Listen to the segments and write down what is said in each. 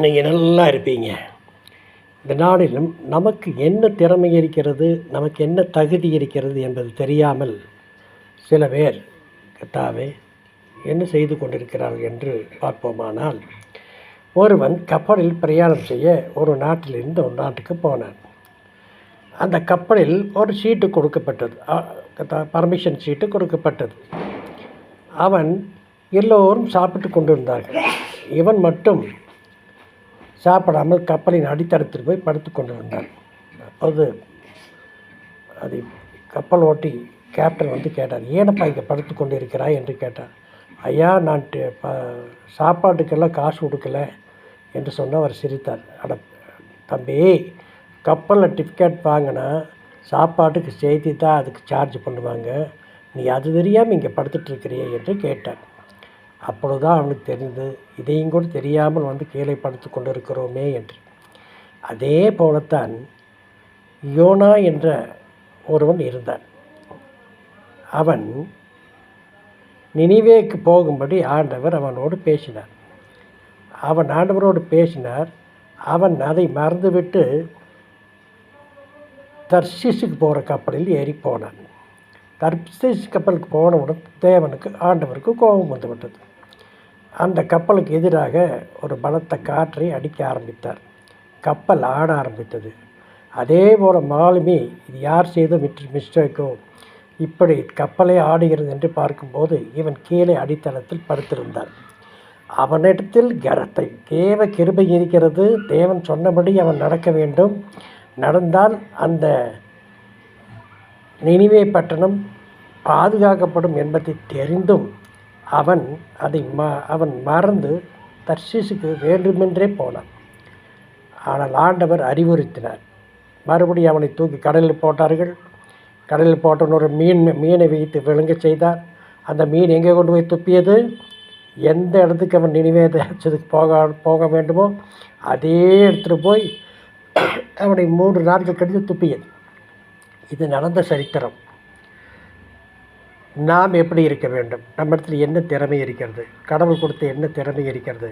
நீங்கள் நல்லா இருப்பீங்க. இந்த நாளிலும் நமக்கு என்ன திறமை இருக்கிறது, நமக்கு என்ன தகுதி இருக்கிறது என்பது தெரியாமல் சில பேர் கர்த்தாவே என்ன செய்து கொண்டிருக்கிறார்கள் என்று பார்ப்போமானால், ஒருவன் கப்பலில் பிரயாணம் செய்ய ஒரு நாட்டிலிருந்து ஒரு நாட்டுக்கு போனான். அந்த கப்பலில் ஒரு சீட்டு கொடுக்கப்பட்டது, பர்மிஷன் சீட்டு கொடுக்கப்பட்டது. அவன் எல்லோரும் சாப்பிட்டு கொண்டிருந்தார்கள். இவன் மட்டும் சாப்பிடாமல் கப்பலின் அடித்தளத்தில் போய் படுத்து கொண்டிருந்தான். அப்போது அது கப்பல் ஓட்டி கேப்டன் வந்து கேட்டார், ஏனப்பா இங்கே படுத்து கொண்டு இருக்கிறாய் என்று கேட்டார். ஐயா, நான் சாப்பாட்டுக்கெல்லாம் காசு கொடுக்கல என்று சொன்ன அவர் சிரித்தார். அட தம்பி, கப்பலில் டிக்கெட் வாங்கினா சாப்பாட்டுக்கு செய்தி தான் அதுக்கு சார்ஜ் பண்ணுவாங்க, நீ அது தெரியாமல் இங்கே படுத்துட்ருக்கிறியே என்று கேட்டார். அப்பொழுதுதான் அவனுக்கு தெரிந்தது, இதையும் கூட தெரியாமல் வந்து கீழே படுத்து கொண்டு இருக்கிறோமே என்று. அதே போலத்தான் யோனா என்ற ஒருவன் இருந்தான். அவன் நினிவேக்கு போகும்படி ஆண்டவர் அவனோடு பேசினார். அவன் ஆண்டவரோடு பேசினார். அவன் அதை மறந்துவிட்டு தர்ஷீஸுக்கு போகிற கப்பலில் ஏறி போனான். தர்ஷீஸ் கப்பலுக்கு போனவுடன் தேவனுக்கு ஆண்டவருக்கு கோபம் வந்துவிட்டது. அந்த கப்பலுக்கு எதிராக ஒரு பலத்த காற்றை அடிக்க ஆரம்பித்தார். கப்பல் ஆட ஆரம்பித்தது. அதே போல் மாலுமி இது யார் செய்த மிஸ்டேக்கோ, இப்படி கப்பலை ஆடுகிறது என்று பார்க்கும்போது இவன் கீழே அடித்தளத்தில் படுத்திருந்தான். அவனிடத்தில் தேவ கிருபை இருக்கிறது. தேவன் சொன்னபடி அவன் நடக்க வேண்டும். நடந்தால் அந்த நினிவே பட்டணம் பாதுகாக்கப்படும் என்பதை தெரிந்தும் அவன் மறந்து தர்ஷீஸுக்கு வேண்டுமென்றே போனான். ஆனால் ஆண்டவர் அறிவுறுத்தினார். மறுபடியும் அவனை தூக்கி கடலில் போட்டார்கள். கடலில் போட்டவன் ஒரு மீனை வைத்து விழுங்க செய்தார். அந்த மீன் எங்கே கொண்டு போய் துப்பியது? எந்த இடத்துக்கு அவன் நினைவே தேசத்துக்கு போக வேண்டுமோ அதே இடத்துல போய் அவனை 3 நாட்கள் கழித்து துப்பியது. இது நடந்த சரித்திரம். நாம் எப்படி இருக்க வேண்டும், நம்மிடத்தில் என்ன திறமை இருக்கிறது, கடவுள் கொடுத்த என்ன திறமை இருக்கிறது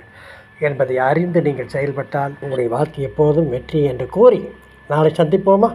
என்பதை அறிந்து நீங்கள் செயல்பட்டால் உங்களுடைய வாழ்க்கை எப்போதும் வெற்றி என்று கூறி நாளை சந்திப்போமா?